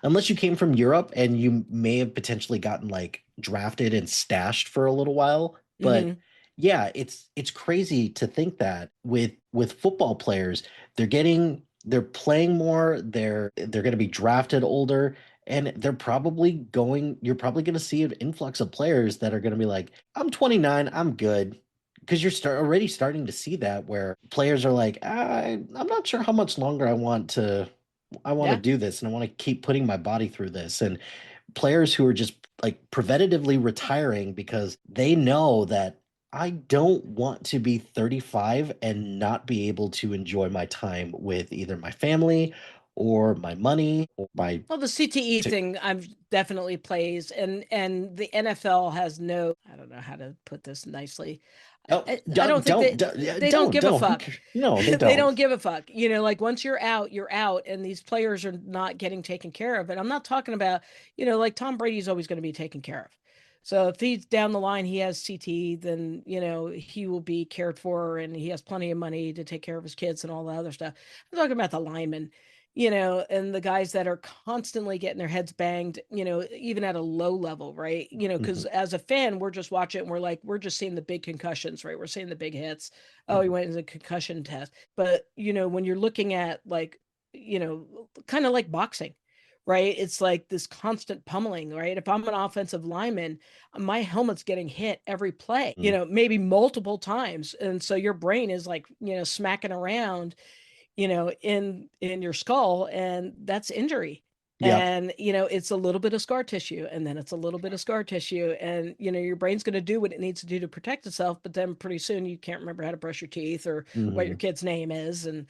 Unless you came from Europe and you may have potentially gotten like drafted and stashed for a little while. But yeah, it's crazy to think that with football players, they're playing more, they're going to be drafted older. And you're probably going to see an influx of players that are going to be like, I'm 29, I'm good. Because you're already starting to see that where players are like, I'm not sure how much longer I want to do this and I want to keep putting my body through this. And players who are just like preventatively retiring because they know that I don't want to be 35 and not be able to enjoy my time with either my family or my money or my the CTE thing definitely plays and the NFL has I don't know how to put this nicely. I don't think they don't give a fuck. No, they don't. They don't give a fuck. Like once you're out, and these players are not getting taken care of. And I'm not talking about, like Tom Brady's always going to be taken care of. So if he's down the line, he has CT, then, he will be cared for and he has plenty of money to take care of his kids and all that other stuff. I'm talking about the linemen, and the guys that are constantly getting their heads banged, even at a low level, right? Because as a fan, we're just watching it and we're just seeing the big concussions, right? We're seeing the big hits. Oh, he went into a concussion test. But, when you're looking at kind of like boxing, right? It's like this constant pummeling, right? If I'm an offensive lineman, my helmet's getting hit every play, maybe multiple times. And so your brain is like, smacking around, in your skull, and that's injury. Yeah. And, it's a little bit of scar tissue, and then it's a little bit of scar tissue, and, your brain's going to do what it needs to do to protect itself. But then pretty soon you can't remember how to brush your teeth or what your kid's name is, and,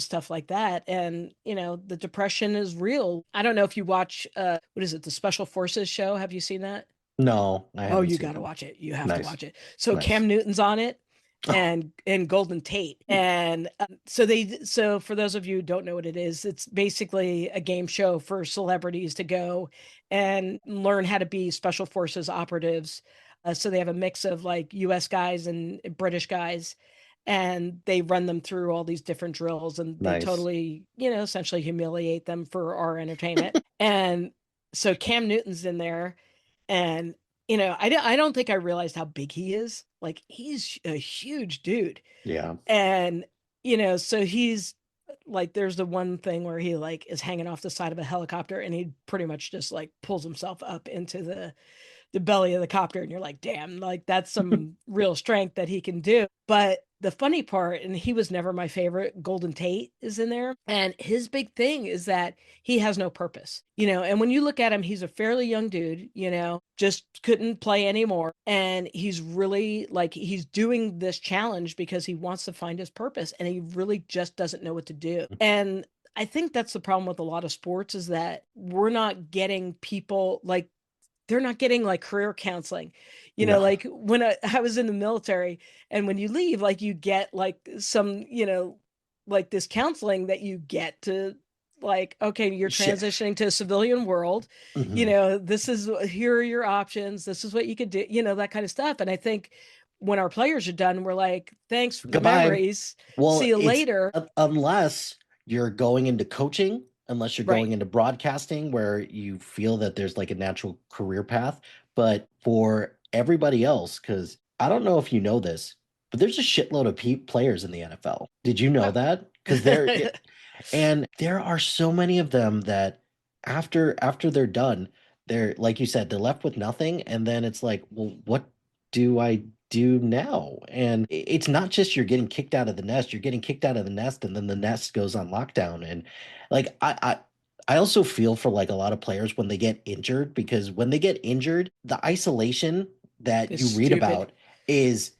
stuff like that. And, the depression is real. I don't know if you watch, what is it? The Special Forces show. Have you seen that? No, I Oh, haven't you seen got to it. watch it. You have to Nice. watch it. So Nice. Cam Newton's on it, Oh. and Golden Tate. And so for those of you who don't know what it is, it's basically a game show for celebrities to go and learn how to be special forces operatives. So they have a mix of like US guys and British guys, and they run them through all these different drills, and they Nice. totally, essentially humiliate them for our entertainment. And so Cam Newton's in there, and I don't think I realized how big he is. Like, he's a huge dude. Yeah. And, so he's like, there's the one thing where he like is hanging off the side of a helicopter, and he pretty much just like pulls himself up into the belly of the copter, and you're like, damn, like that's some real strength that he can do. But the funny part, and he was never my favorite, Golden Tate is in there, and his big thing is that he has no purpose, and when you look at him, he's a fairly young dude, just couldn't play anymore, and he's really like, he's doing this challenge because he wants to find his purpose, and he really just doesn't know what to do. And I think that's the problem with a lot of sports, is that we're not getting people like, they're not getting like career counseling, No. like when I was in the military, and when you leave, like you get like some, like this counseling that you get to, like, okay, you're Shit. transitioning to a civilian world, here are your options. This is what you could do, that kind of stuff. And I think when our players are done, we're like, thanks for the Goodbye. memories. Well, See you it's later. unless you're going into coaching, unless you're Right. going into broadcasting, where you feel that there's like a natural career path. But for everybody else, because I don't know if you know this, but there's a shitload of players in the NFL. Did you know that? Because and there are so many of them that after they're done, they're, like you said, they're left with nothing, and then it's like, well, what do I do now? And it's not just you're getting kicked out of the nest, you're getting kicked out of the nest, and then the nest goes on lockdown. And like I also feel for like a lot of players when they get injured, because when they get injured, the isolation that It's you read stupid. about is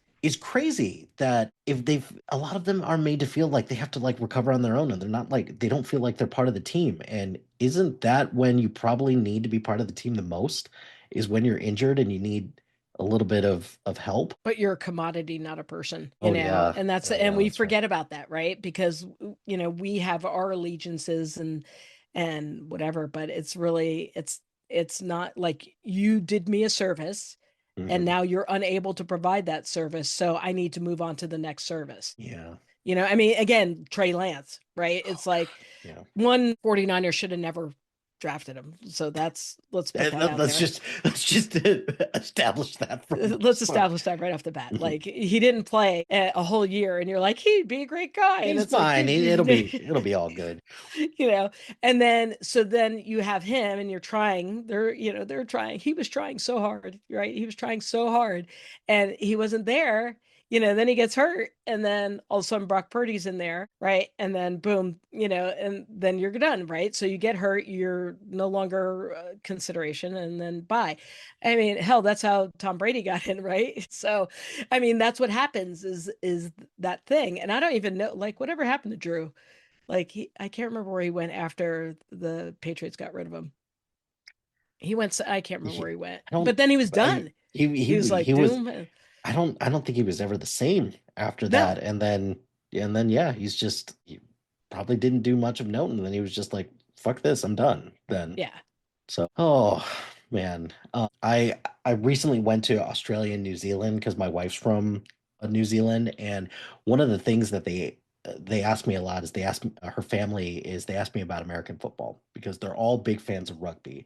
crazy. That if a lot of them are made to feel like they have to like recover on their own, and they're not, like, they don't feel like they're part of the team. And isn't that when you probably need to be part of the team the most, is when you're injured and you need a little bit of help? But you're a commodity, not a person, Oh yeah. and that's, Oh, and yeah, we that's right. forget about that, right? Because, we have our allegiances and whatever, but it's really, it's not like you did me a service and Mhm. now you're unable to provide that service. So I need to move on to the next service. Yeah. I mean, again, Trey Lance, right? It's Oh, like, yeah. one 49er should have never drafted him. So let's put that out Let's there. let's just establish that Let's establish that right off the bat. Mhm. Like, he didn't play a whole year, and you're like, he'd be a great guy. And He's it's like, fine. It'll be all good. and then you have him, and you're trying. They're trying. He was trying so hard, right? He was trying so hard, and he wasn't there. Then he gets hurt, and then all of a sudden Brock Purdy's in there, right? And then boom, and then you're done, right? So you get hurt, you're no longer consideration, and then bye. I mean, hell, that's how Tom Brady got in, right? So, I mean, that's what happens, is that thing. And I don't even know, like, whatever happened to Drew. Like, I can't remember where he went after the Patriots got rid of him. I can't remember where he went, I don't. but then he was I- done. He was like, he was. doom. I don't think he was ever the same after No. that. And then yeah, he probably didn't do much of note, and then he was just like, fuck this, I'm done then. Yeah. So, oh man, I recently went to Australia and New Zealand because my wife's from New Zealand, and one of the things that they they ask me a lot is they ask her family is they ask me about American football because they're all big fans of rugby.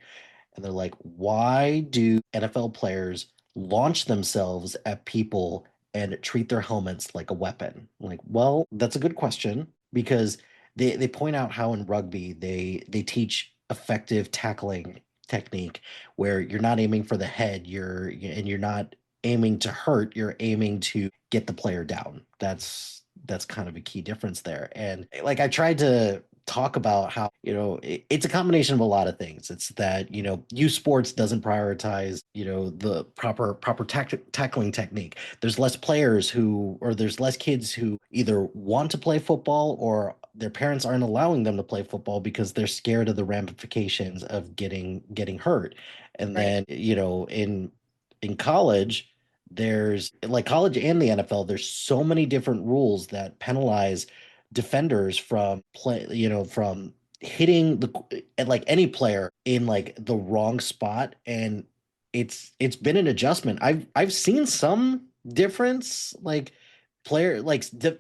And they're like, why do NFL players launch themselves at people and treat their helmets like a weapon? I'm like, well, that's a good question because they point out how in rugby they teach effective tackling technique where you're not aiming for the head, you're not aiming to hurt, you're aiming to get the player down. That's kind of a key difference there. And like I tried to talk about how it's a combination of a lot of things. It's that youth sports doesn't prioritize the proper tackling technique. There's less players who or there's less kids who either want to play football or their parents aren't allowing them to play football because they're scared of the ramifications of getting hurt. And Right. then in college, there's like college and the NFL, there's so many different rules that penalize defenders from hitting like any player in like the wrong spot. And it's been an adjustment. I've seen some difference, like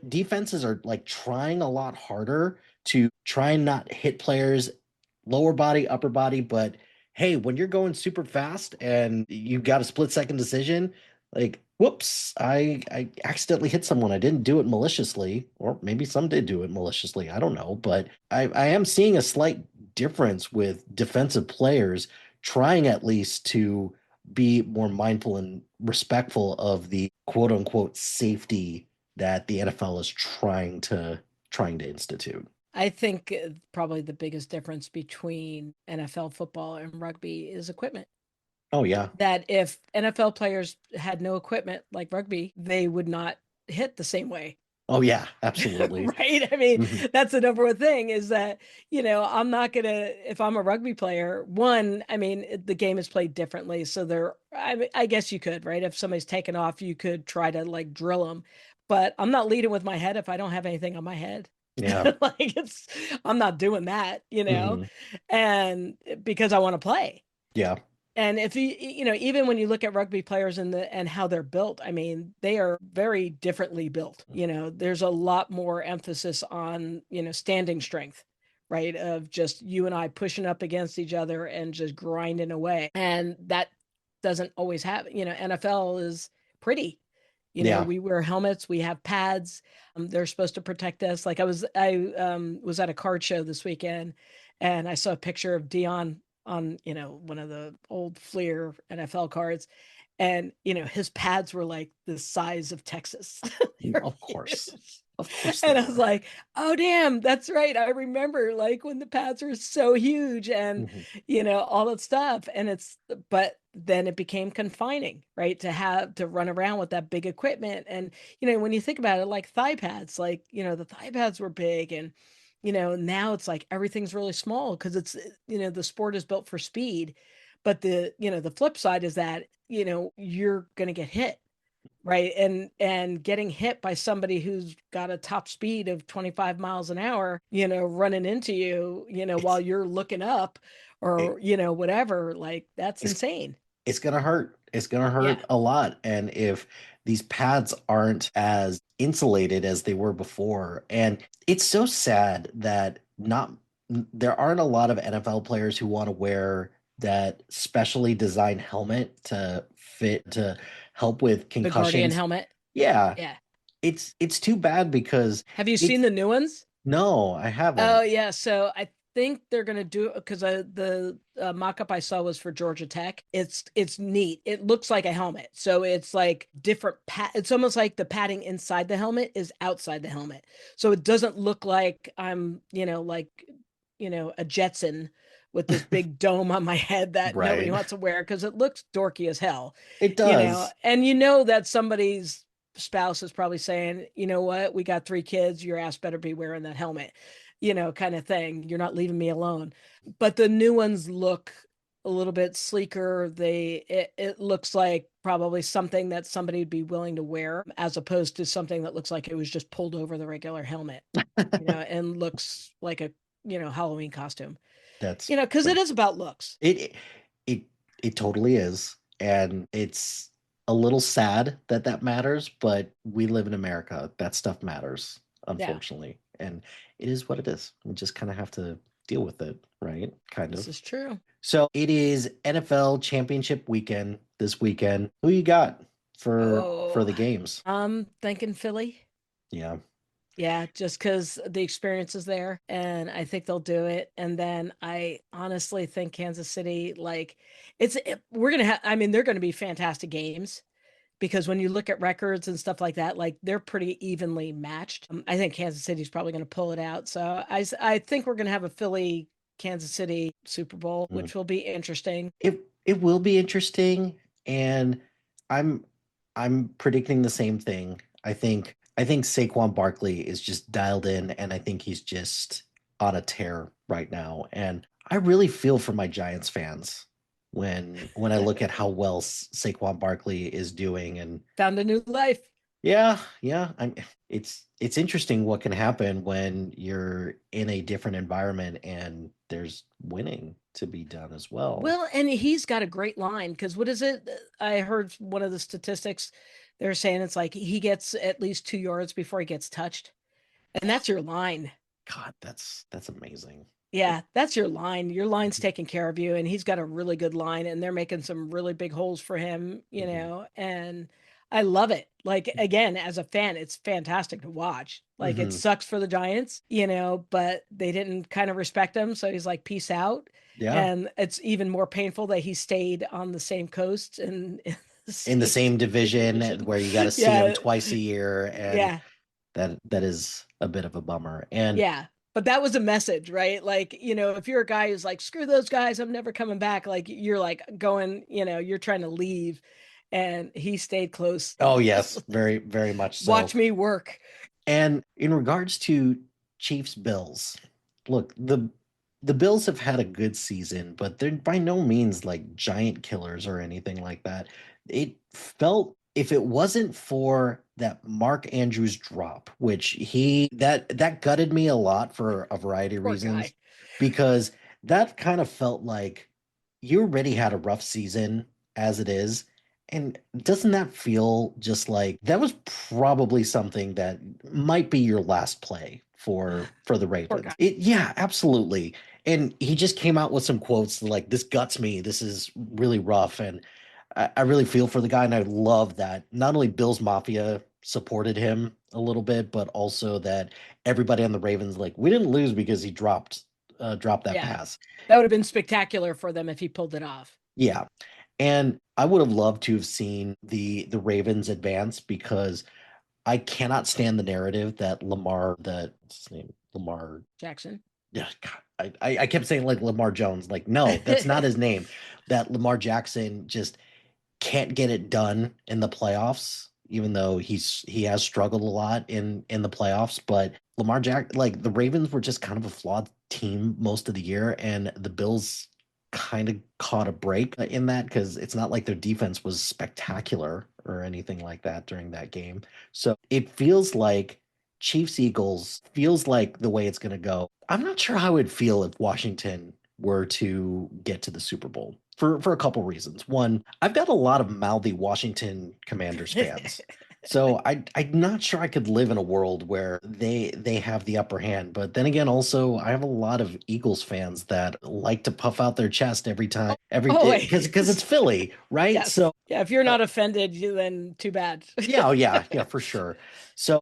defenses are like trying a lot harder to try and not hit players lower body, upper body. But hey, when you're going super fast and you've got a split-second decision, like, whoops, I accidentally hit someone. I didn't do it maliciously, or maybe some did do it maliciously. I don't know, but I am seeing a slight difference with defensive players trying at least to be more mindful and respectful of the quote unquote safety that the NFL is trying to institute. I think probably the biggest difference between NFL football and rugby is equipment. Oh yeah. That if NFL players had no equipment like rugby, they would not hit the same way. Oh yeah, absolutely. Right? I mean, Mhm. that's the number one thing is that, I'm not gonna, if I'm a rugby player, one, I mean, the game is played differently. So I guess you could, right? If somebody's taken off, you could try to like drill them. But I'm not leading with my head if I don't have anything on my head. Yeah. Like I'm not doing that, Mhm. and because I want to play. Yeah. And if even when you look at rugby players and how they're built, I mean, they are very differently built. There's a lot more emphasis on, standing strength, right? Of just you and I pushing up against each other and just grinding away. And that doesn't always happen. NFL is pretty. Yeah. We wear helmets, we have pads. They're supposed to protect us. Like I was at a card show this weekend and I saw a picture of Dion on, one of the old Fleer NFL cards. And, his pads were like the size of Texas. They were Of course. huge. Of course they And I was are. like, oh, damn, that's right. I remember like when the pads were so huge and, Mhm. all that stuff. But then it became confining, right? To have to run around with that big equipment. And, when you think about it, like thigh pads, like, the thigh pads were big and, now it's like everything's really small because the sport is built for speed. But the flip side is that, you're going to get hit. Right. And getting hit by somebody who's got a top speed of 25 miles an hour, running into you, while It's you're looking up it, or, whatever, like that's it's insane. it's gonna hurt. It's gonna Yeah. hurt a lot. And if these pads aren't as insulated as they were before, and it's so sad that not there aren't a lot of NFL players who want to wear that specially designed helmet to help with The Guardian concussions. helmet. Yeah, Yeah. it's too bad because Have you seen it's the new ones? no, I Oh haven't. yeah, so I think they're gonna do because the mock-up I saw was for Georgia Tech. It's neat. It looks like a helmet, so it's like different It's almost like the padding inside the helmet is outside the helmet, so it doesn't look like I'm like a Jetson with this big dome on my head that nobody Right. wants to wear because it looks dorky as hell, It does. and that somebody's spouse is probably saying, you know what, we got 3 kids, your ass better be wearing that helmet, kind of thing. You're not leaving me alone. But the new ones look a little bit sleeker. It looks like probably something that somebody would be willing to wear as opposed to something that looks like it was just pulled over the regular helmet, and looks like a, Halloween costume, That's because it right. is about looks. It it it totally is. And it's a little sad that that matters, but we live in America. That stuff matters. unfortunately. And it is what it is. We just kind of have to deal with it, right? Kind This of. is true. So it is NFL championship weekend this weekend. Who you got for the games? I'm thinking Philly. Yeah. Yeah, just because the experience is there, and I think they'll do it. And then I honestly think Kansas City, like, we're gonna have. I mean, they're going to be fantastic games because when you look at records and stuff like that, like they're pretty evenly matched. I think Kansas City's probably going to pull it out. So I think we're going to have a Philly Kansas City Super Bowl, which will be interesting. It will be interesting, and I'm predicting the same thing. I think Saquon Barkley is just dialed in, and I think he's just on a tear right now. And I really feel for my Giants fans when I look at how well Saquon Barkley is doing, and Found a new life. yeah, it's interesting what can happen when you're in a different environment and there's winning to be done as well. Well, and he's got a great line because what is it? I heard one of the statistics. They're saying it's like he gets at least 2 yards before he gets touched, and that's your line. God, that's amazing. Yeah, that's your line. Your line's taking care of you, and he's got a really good line, and they're making some really big holes for him, and I love it. Like, again, as a fan, it's fantastic to watch. Like, it sucks for the Giants, but they didn't kind of respect him, so he's like, peace out. Yeah. And it's even more painful that he stayed on the same coast and In the same division where you got to see him twice a year, and that is a bit of a bummer. And yeah. But that was a message, right? Like, if you're a guy who's like, screw those guys, I'm never coming back. Like, you're like going, you're trying to leave, and he stayed close. Oh, yes, very, very much so. Watch me work. And in regards to Chiefs Bills, look, the Bills have had a good season, but they're by no means like giant killers or anything like that. It felt, if it wasn't for that Mark Andrews drop, which that gutted me a lot for a variety of reasons, because that kind of felt like you already had a rough season as it is. And doesn't that feel just like that was probably something that might be your last play for the Ravens? Yeah, absolutely. And he just came out with some quotes like, "This guts me. This is really rough." And I really feel for the guy, and I love that not only Bills Mafia supported him a little bit, but also that everybody on the Ravens, like, we didn't lose because he dropped that pass. That would have been spectacular for them if he pulled it off. Yeah. And I would have loved to have seen the Ravens advance, because I cannot stand the narrative that what's his name? Lamar Jackson. Yeah, God, I kept saying like Lamar Jones. Like, no, that's not his name. That Lamar Jackson just can't get it done in the playoffs, even though he has struggled a lot in the playoffs. But like the Ravens were just kind of a flawed team most of the year, and the Bills kind of caught a break in that, because it's not like their defense was spectacular or anything like that during that game. So it feels like Chiefs Eagles feels like the way it's going to go. I'm not sure how it'd feel if Washington were to get to the Super Bowl for a couple reasons. One, I've got a lot of mouthy Washington Commanders fans. So I'm not sure I could live in a world where they have the upper hand. But then again, also I have a lot of Eagles fans that like to puff out their chest because it's Philly, right? Yes. So yeah, if you're not offended, then too bad. yeah, for sure. So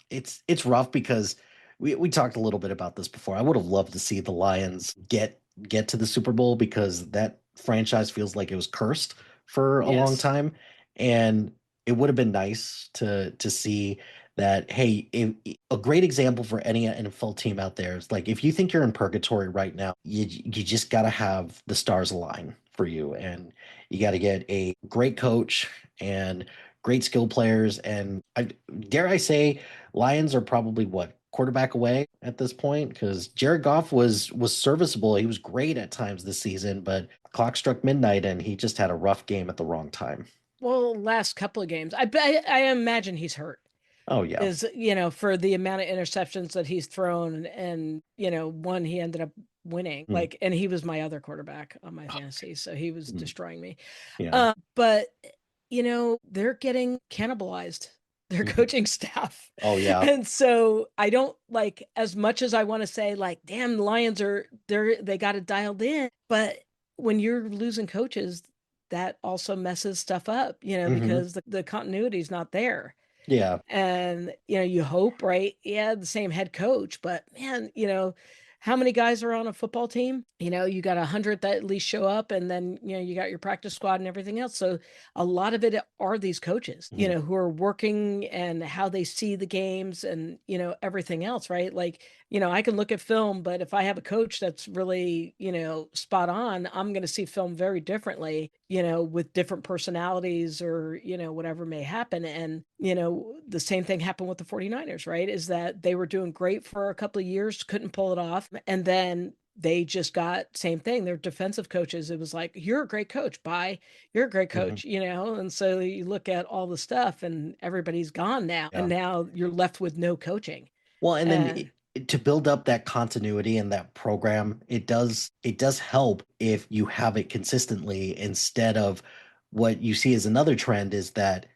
it's rough, because we talked a little bit about this before. I would have loved to see the Lions get to the Super Bowl, because that franchise feels like it was cursed for a long time, and it would have been nice to see that. Hey, a great example for any NFL team out there is, like, if you think you're in purgatory right now, you just got to have the stars align for you, and you got to get a great coach and great skill players. And dare I say, Lions are probably quarterback away at this point, because Jared Goff was serviceable. He was great at times this season, but clock struck midnight and he just had a rough game at the wrong time. Well, last couple of games, I imagine he's hurt. Oh yeah. Is, for the amount of interceptions that he's thrown, and one he ended up winning, and he was my other quarterback on my fantasy, so he was destroying me. Yeah. But they're getting cannibalized. their Mhm. coaching staff. Oh yeah. And so I don't like, as much as I want to say like, damn, the Lions they got it dialed in. But when you're losing coaches, that also messes stuff up, Hmm. because the continuity is not there. Yeah. And, you hope, right? Yeah, the same head coach, but man, how many guys are on a football team? You got 100 that at least show up, and then, you got your practice squad and everything else. So a lot of it are these coaches, Mhm. who are working and how they see the games and, everything else, right? Like, I can look at film, but if I have a coach that's really, spot on, I'm going to see film very differently, with different personalities or, whatever may happen. And, the same thing happened with the 49ers, right? Is that they were doing great for a couple of years, couldn't pull it off. And then they just got same thing. Their defensive coaches, it was like, you're a great coach. Bye. You're a great Mhm. coach, And so you look at all the stuff and everybody's gone now. And Yeah. now you're left with no coaching. Well, and then And to build up that continuity and that program, it does help if you have it consistently instead of what you see as another trend is that,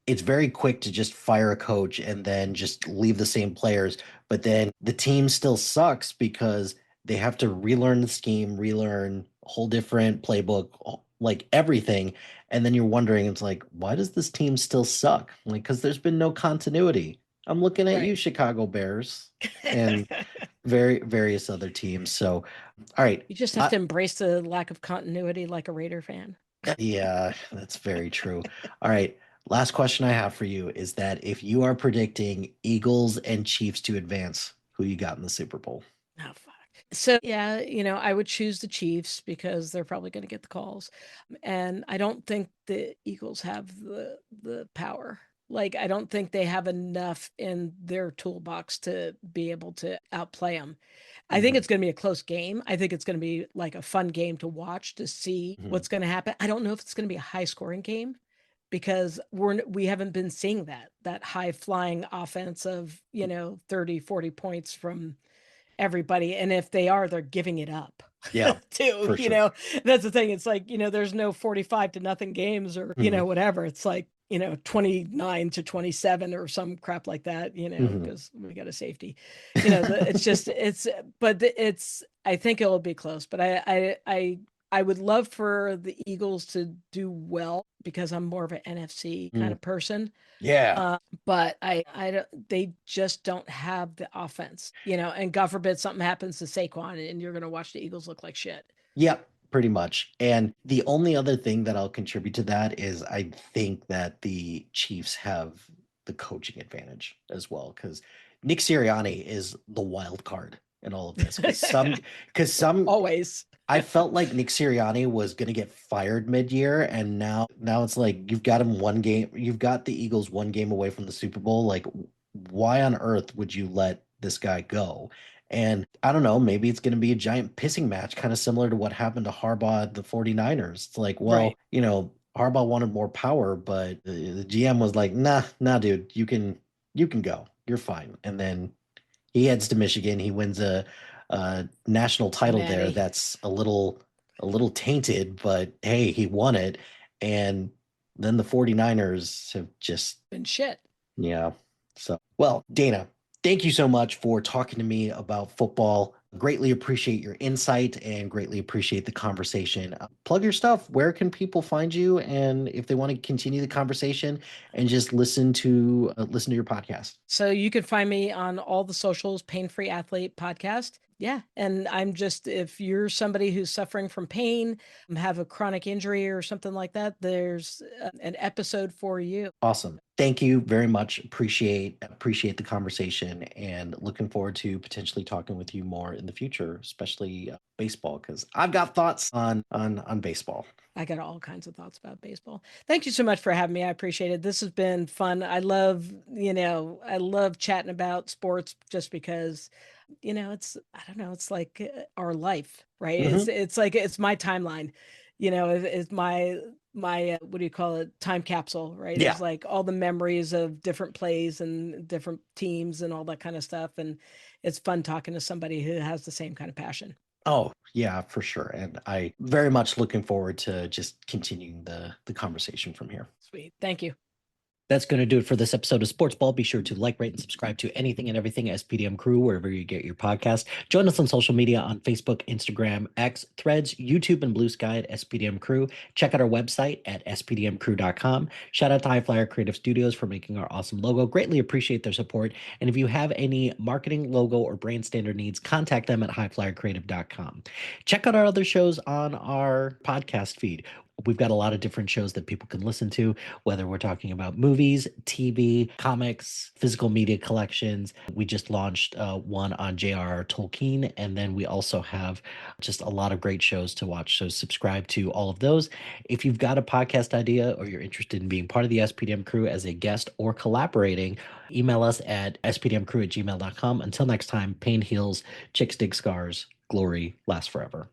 it's very quick to just fire a coach and then just leave the same players, but then the team still sucks because they have to relearn the scheme, relearn a whole different playbook, like everything. And then you're wondering, it's like, why does this team still suck? Like, because there's been no continuity. I'm looking at right. you, Chicago Bears, and various other teams. So, all right. You just have to embrace the lack of continuity like a Raider fan. Yeah, that's very true. All right. Last question I have for you is that if you are predicting Eagles and Chiefs to advance, who you got in the Super Bowl? Oh, fuck. So, yeah, I would choose the Chiefs because they're probably going to get the calls. And I don't think the Eagles have the power. Like, I don't think they have enough in their toolbox to be able to outplay them. I think Hmm. it's going to be a close game. I think it's going to be like a fun game to watch to see Hmm. what's going to happen. I don't know if it's going to be a high scoring game because we haven't been seeing that high flying offense of, 30, 40 points from everybody. And if they are, they're giving it up Yeah, too, for sure. that's the thing. It's like, there's no 45 to nothing games or, Hmm. whatever. It's like, 29 to 27 or some crap like that, Hmm. because we got a safety, it's just, I think it'll be close, but I would love for the Eagles to do well because I'm more of an NFC kind of person. Yeah. But I don't, they just don't have the offense, and God forbid something happens to Saquon and you're going to watch the Eagles look like shit. Yep, pretty much. And the only other thing that I'll contribute to that is I think that the Chiefs have the coaching advantage as well because Nick Sirianni is the wild card in all of this. Because some Always. I felt like Nick Sirianni was going to get fired mid-year, and now it's like you've got him one game. You've got the Eagles one game away from the Super Bowl. Like, why on earth would you let this guy go? And I don't know, maybe it's going to be a giant pissing match, kind of similar to what happened to Harbaugh at the 49ers. It's like, well, Right. Harbaugh wanted more power, but the GM was like, nah, dude, you can go. You're fine. And then he heads to Michigan. He wins a national title there. Natty. That's a little tainted, but hey, he won it. And then the 49ers have just, And shit. yeah. So, well, Dana, thank you so much for talking to me about football. Greatly appreciate your insight and greatly appreciate the conversation. Plug your stuff. Where can people find you? And if they want to continue the conversation and just listen to your podcast. So you can find me on all the socials, Pain Free Athlete Podcast. Yeah. And I'm just, if you're somebody who's suffering from pain, have a chronic injury or something like that, there's an episode for you. Awesome. Thank you very much. Appreciate the conversation and looking forward to potentially talking with you more in the future, especially baseball, because I've got thoughts on baseball. I got all kinds of thoughts about baseball. Thank you so much for having me. I appreciate it. This has been fun. I love chatting about sports just because, I don't know, it's like our life, right? Hmm. It's like, it's my timeline, it's my what do you call it? Time capsule, right? Yeah. It's like all the memories of different plays and different teams and all that kind of stuff. And it's fun talking to somebody who has the same kind of passion. Oh, yeah, for sure. And I very much looking forward to just continuing the conversation from here. Sweet. Thank you. That's going to do it for this episode of Sportsball. Be sure to like, rate, and subscribe to anything and everything SPDM Crew, wherever you get your podcast. Join us on social media on Facebook, Instagram, X, Threads, YouTube, and Blue Sky at SPDM Crew. Check out our website at spdmcrew.com. Shout out to HiFlyer Creative Studios for making our awesome logo. Greatly appreciate their support. And if you have any marketing, logo, or brand standard needs, contact them at HiFlyerCreative.com. Check out our other shows on our podcast feed. We've got a lot of different shows that people can listen to, whether we're talking about movies, TV, comics, physical media collections. We just launched one on J.R.R. Tolkien, and then we also have just a lot of great shows to watch. So subscribe to all of those. If you've got a podcast idea or you're interested in being part of the SPDM Crew as a guest or collaborating, email us at spdmcrew@gmail.com. Until next time, pain heals, chicks dig scars, glory lasts forever.